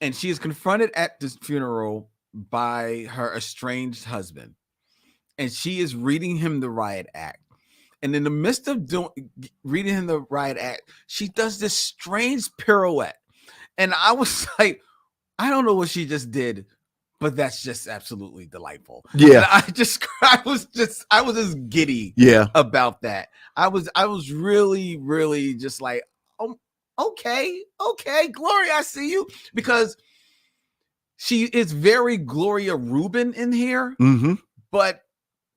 And she is confronted at this funeral by her estranged husband. And she is reading him the riot act. And in the midst of reading him the riot act, she does this strange pirouette. And I was like, I don't know what she just did, but that's just absolutely delightful. Yeah. And I was just giddy about that. I was really, really just like, oh, okay, Gloria, I see you. Because she is very Gloria Reuben in here, but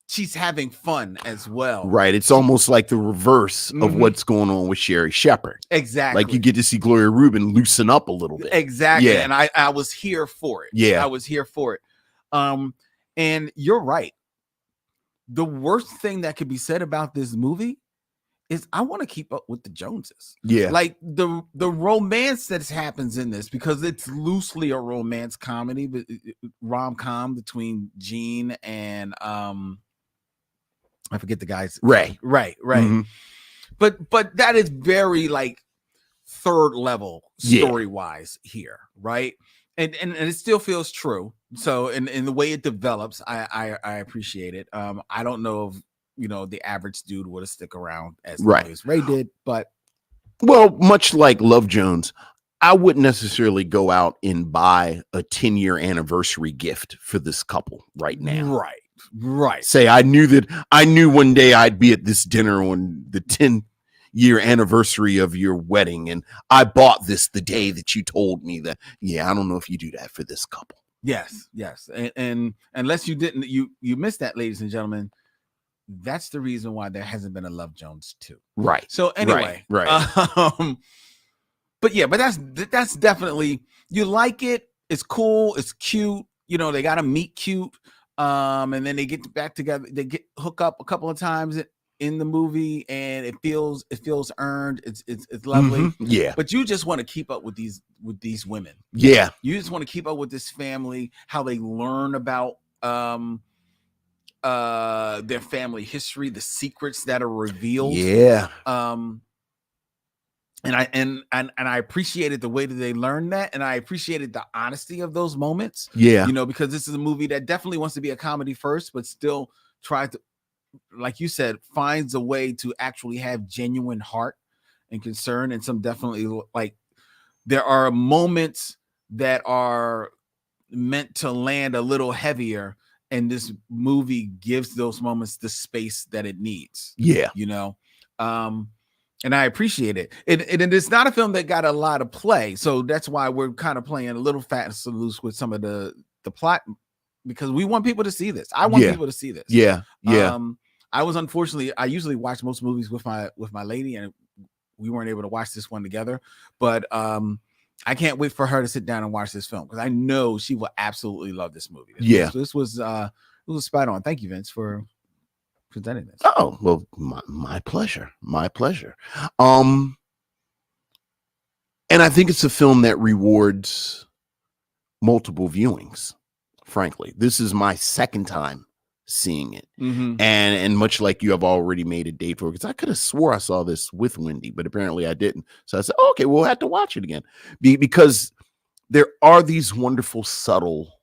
she's having fun as well. Right. It's almost like the reverse of what's going on with Sherri Shepherd. Exactly. Like you get to see Gloria Reuben loosen up a little bit. Exactly. Yeah. And I was here for it. Yeah. I was here for it. And you're right. The worst thing that could be said about this movie is I want to keep up with the Joneses. Yeah. Like the romance that happens in this, because it's loosely a romance comedy, but rom-com between Jean and I forget the guy's Ray. Right. Mhm. But that is very like third level story wise here, right? And it still feels true. So in the way it develops, I appreciate it. I don't know if the average dude would have stick around as long as Ray did, but well, much like Love Jones, I wouldn't necessarily go out and buy a 10-year anniversary gift for this couple right now. Right. Say I knew one day I'd be at this dinner on the 10-year anniversary of your wedding, and I bought this the day that you told me that. Yeah, I don't know if you do that for this couple. Yes. And unless you didn't, you missed that, ladies and gentlemen. That's the reason why there hasn't been a Love Jones 2. Right. So anyway, right. But yeah, but that's definitely, you like it. It's cool. It's cute. They got to meet cute. And then they get back together. They hook up a couple of times in the movie, and it feels earned. It's lovely. Mm-hmm. Yeah. But you just want to keep up with these women. Yeah. You just want to keep up with this family, how they learn about their family history, the secrets that are revealed. Yeah. And I appreciated the way that they learned that, and I appreciated the honesty of those moments. Yeah. Because this is a movie that definitely wants to be a comedy first, but still tries to, like you said, finds a way to actually have genuine heart and concern, and some definitely, like, there are moments that are meant to land a little heavier, and this movie gives those moments the space that it needs. Yeah. And I appreciate it. And it's not a film that got a lot of play, so that's why we're kind of playing a little fast and loose with some of the plot, because we want people to see this. I want people to see this. Yeah. I usually watch most movies with my lady, and we weren't able to watch this one together. But I can't wait for her to sit down and watch this film, because I know she will absolutely love this movie. This was spot on. Thank you, Vince, for presenting this. Oh, well, my pleasure. My pleasure. And I think it's a film that rewards multiple viewings. Frankly, this is my second time seeing it. Mm-hmm. And much like you have already made a date for it, because I could have swore I saw this with Wendy, but apparently I didn't. So I said, okay, we'll have to watch it again, because there are these wonderful subtle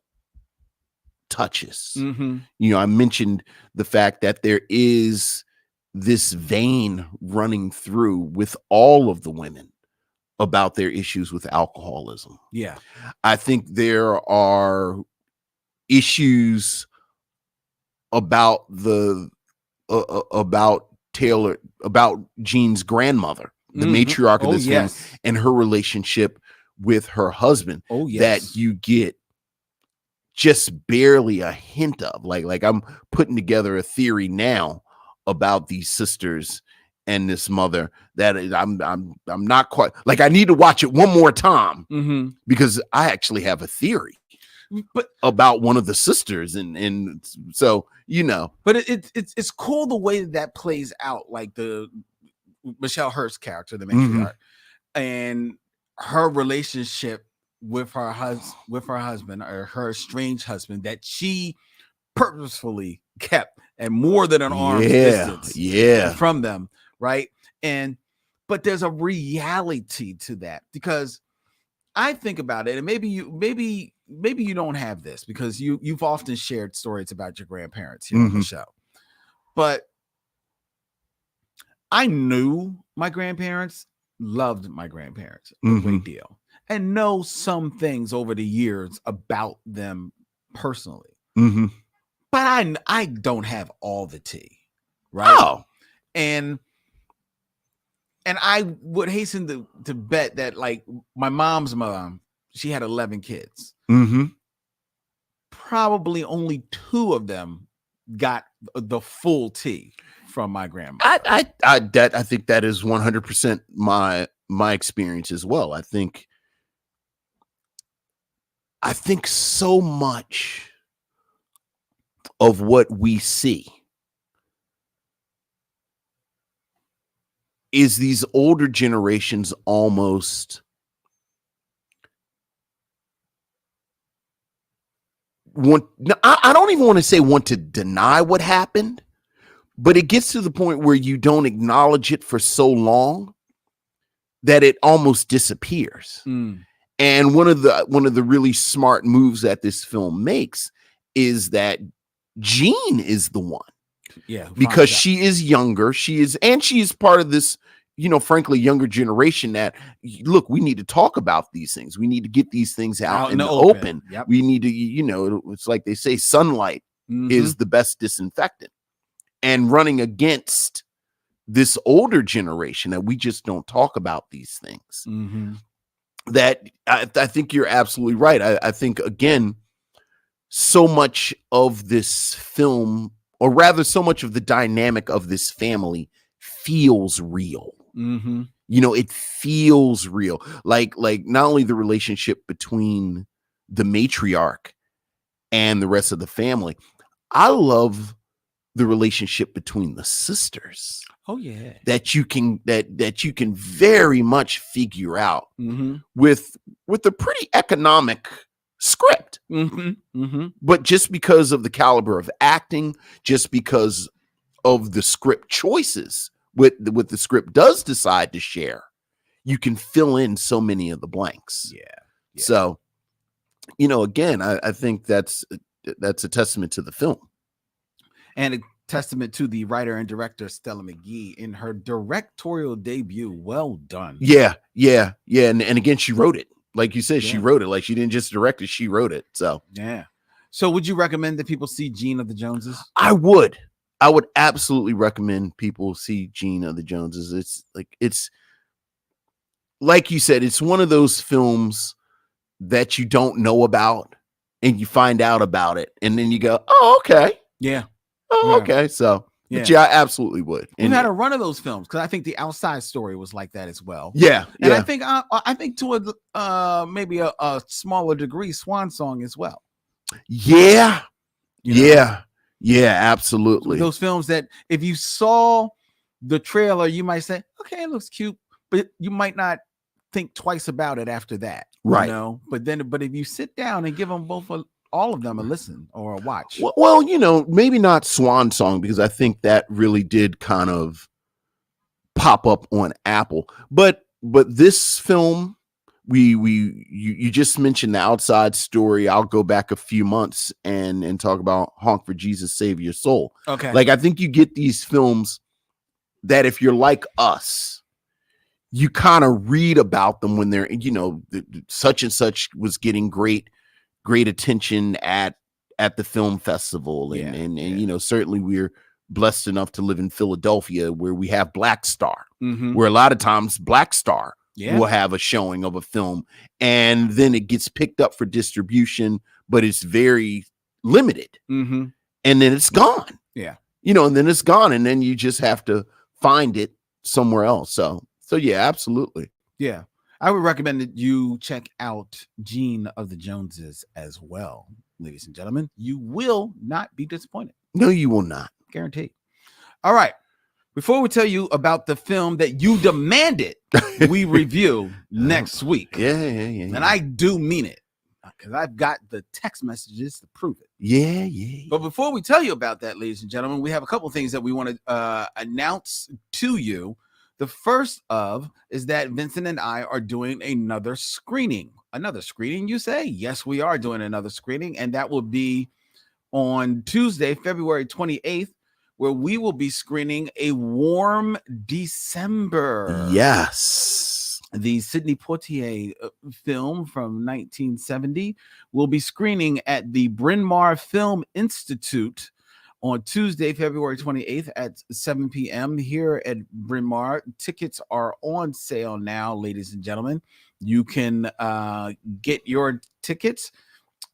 touches. Mm-hmm. I mentioned the fact that there is this vein running through with all of the women about their issues with alcoholism. Yeah. I think there are issues about about Taylour, about Jean's grandmother, the matriarch of this family, and her relationship with her husband, that you get just barely a hint of. Like I'm putting together a theory now about these sisters and this mother that I'm not quite, like, I need to watch it one more time, because I actually have a theory about one of the sisters, and so but it's cool the way that plays out, like the Michelle Hurst's character, the matriarch, and her relationship with her husband, or her estranged husband, that she purposefully kept at more than an arm's distance from them, right? But there's a reality to that, because I think about it, and maybe you don't have this, because you've often shared stories about your grandparents here on the show, but I knew my grandparents, loved my grandparents a great deal, and know some things over the years about them personally. But I don't have all the tea, right? Oh. And I would hasten to bet that, like, my mom's mom, she had 11 kids. Probably only 2 of them got the full tea from my grandma. I think that is 100% my experience as well. I think so much of what we see is these older generations almost I don't even want to say want to deny what happened, but it gets to the point where you don't acknowledge it for so long that it almost disappears. And one of the really smart moves that this film makes is that Jean is the one. Yeah. Because she is younger. She is part of this, frankly, younger generation that, look, we need to talk about these things. We need to get these things out in the open. Yep. We need to, it's like they say, sunlight is the best disinfectant. And running against this older generation that we just don't talk about these things. That I think you're absolutely right. I think, again, so much of this film, or rather so much of the dynamic of this family, feels real. It feels real. Like not only the relationship between the matriarch and the rest of the family, I love the relationship between the sisters. Oh yeah. That you can very much figure out with a pretty economic script. But just because of the caliber of acting, just because of the script choices, what the script does decide to share, you can fill in so many of the blanks. Yeah. So, again, I think that's a testament to the film. And a testament to the writer and director Stella Meghie in her directorial debut. Well done. Yeah. And again, she wrote it. Like you said, she wrote it. Like she didn't just direct it, she wrote it. So yeah. So would you recommend that people see Jean of the Joneses? I would absolutely recommend people see Jean of the Joneses. It's like you said, it's one of those films that you don't know about and you find out about it. And then you go, oh, okay. Yeah. Oh, okay. So but I absolutely would. We've had a run of those films because I think The Outside Story was like that as well. Yeah. And I think to a maybe a smaller degree, Swan Song as well. Yeah. Yeah, absolutely. Those films that if you saw the trailer, you might say, okay, it looks cute, but you might not think twice about it after that. Right. But if you sit down and give them all of them a listen or a watch. Well, maybe not Swan Song, because I think that really did kind of pop up on Apple. But this film, you just mentioned The Outside Story. I'll go back a few months and talk about Honk for Jesus, Save Your Soul. Okay. Like, I think you get these films that if you're like us, you kind of read about them when they're, such and such was getting great attention at the film festival. And certainly we're blessed enough to live in Philadelphia where we have Black Star, where a lot of times Black Star will have a showing of a film and then it gets picked up for distribution, but it's very limited. And then it's gone. Yeah. And then it's gone and then you just have to find it somewhere else. So yeah, absolutely. Yeah. I would recommend that you check out Jean of the Joneses as well, ladies and gentlemen. You will not be disappointed. No, you will not. Guaranteed. All right. Before we tell you about the film that you demanded we review next week. Yeah. And I do mean it because I've got the text messages to prove it. Yeah. But before we tell you about that, ladies and gentlemen, we have a couple of things that we want to announce to you. The first is that Vincent and I are doing another screening. Another screening, you say? Yes, we are doing another screening, and that will be on Tuesday, February 28th, where we will be screening A Warm December. Yes. The Sidney Poitier film from 1970 will be screening at the Bryn Mawr Film Institute on Tuesday, February 28th at 7 p.m. here at Bryn Mawr. Tickets are on sale now, ladies and gentlemen. You can get your tickets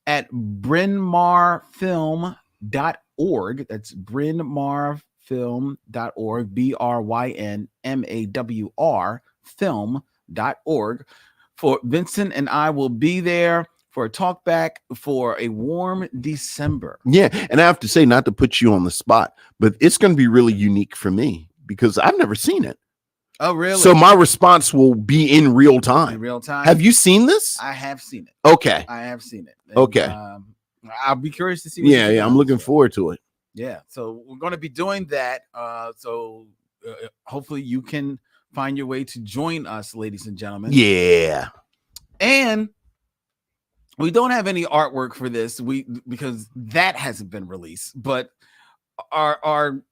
at brynmawrfilm.org. That's brynmawrfilm.org, BRYNMAWR film.org. For Vincent and I will be there for a talk back for A Warm December. Yeah, and I have to say, not to put you on the spot, but it's going to be really unique for me because I've never seen it. Oh, really? So my response will be in real time. In real time? Have you seen this? I have seen it. Okay. I have seen it. And, okay. I'll be curious to see. Yeah, I'm looking forward to it. Yeah. So we're going to be doing that. So hopefully you can find your way to join us, ladies and gentlemen. Yeah. And we don't have any artwork for this because that hasn't been released, but our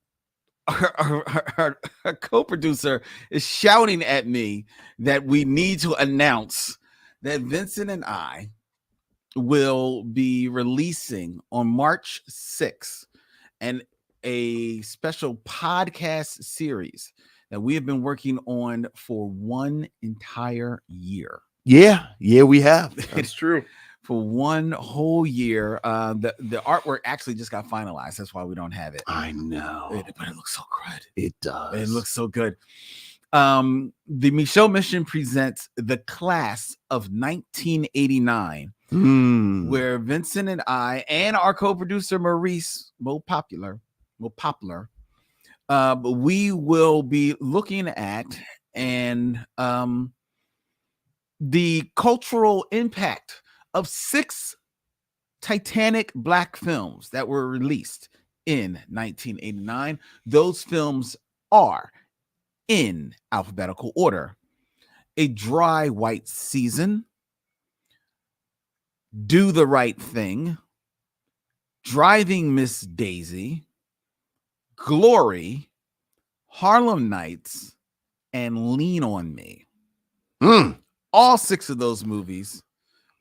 co-producer is shouting at me that we need to announce that Vincent and I will be releasing on March 6th and a special podcast series that we have been working on for one entire year. Yeah, we have. That's true. For one whole year. The artwork actually just got finalized. That's why we don't have it. I know. But it looks so good. It does. It looks so good. The Michaud Mission presents The Class of 1989, where Vincent and I and our co-producer Maurice Poplar, we will be looking at and the cultural impact of 6 Titanic Black films that were released in 1989. Those films are in alphabetical order: A Dry White Season, Do the Right Thing, Driving Miss Daisy, Glory, Harlem Nights, and Lean on Me. All 6 of those movies,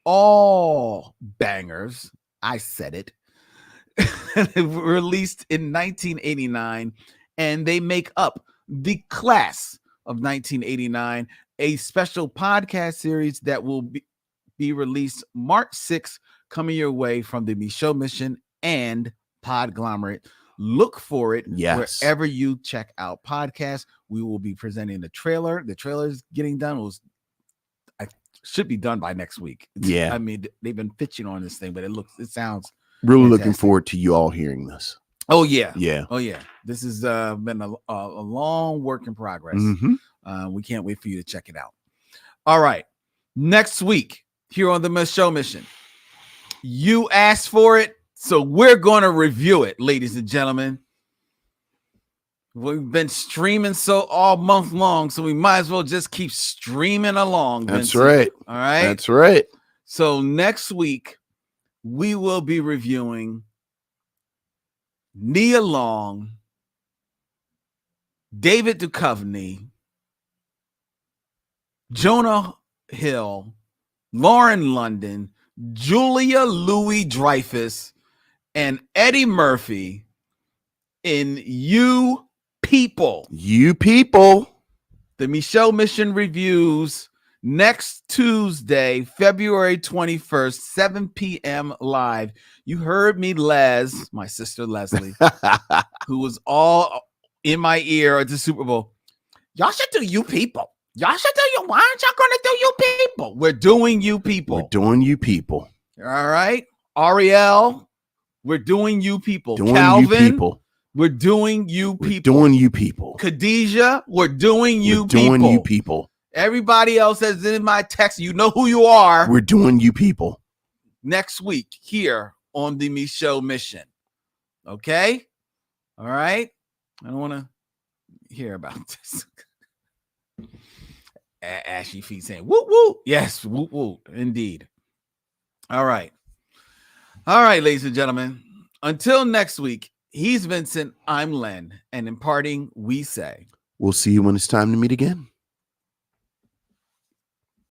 all bangers. I said it. Released in 1989, and they make up The Class of 1989, a special podcast series that will be released March 6th, coming your way from the Michaud Mission and Podglomerate. Look for it wherever you check out podcasts. We will be presenting the trailer. The trailer is getting done. Should be done by next week. Yeah. I mean, they've been pitching on this thing, but it sounds really fantastic. Looking forward to you all hearing this. Oh yeah. Yeah. Oh yeah. This has been a long work in progress. We can't wait for you to check it out. All right. Next week here on the Michaud Mission, you asked for it, so we're going to review it, ladies and gentlemen. We've been streaming all month long, so we might as well just keep streaming along. That's Vincent. right. All right. That's right. So next week, we will be reviewing Nia Long, David Duchovny, Jonah Hill, Lauren London, Julia Louis-Dreyfus, and Eddie Murphy in You People. You People. The Michaud Mission reviews next Tuesday, February 21st, 7 p.m. live. You heard me, Les, my sister Leslie, who was all in my ear at the Super Bowl. Y'all should do You People. Y'all should do you. Why aren't y'all going to do You People? We're doing You People. We're doing You People. All right. Ariel, we're doing You People. Doing Calvin, You People. We're doing You We're People. doing You People. Khadijah, we're doing You We're People. doing You People. Everybody else that's in my text, you know who you are. We're doing You People. Next week here on the Michaud Mission. Okay? All right? I don't want to hear about this. Ashy feet saying, whoop, whoop. Yes, whoop, whoop. Indeed. All right. All right, ladies and gentlemen. Until next week, he's Vincent, I'm Len. And in parting, we say, we'll see you when it's time to meet again.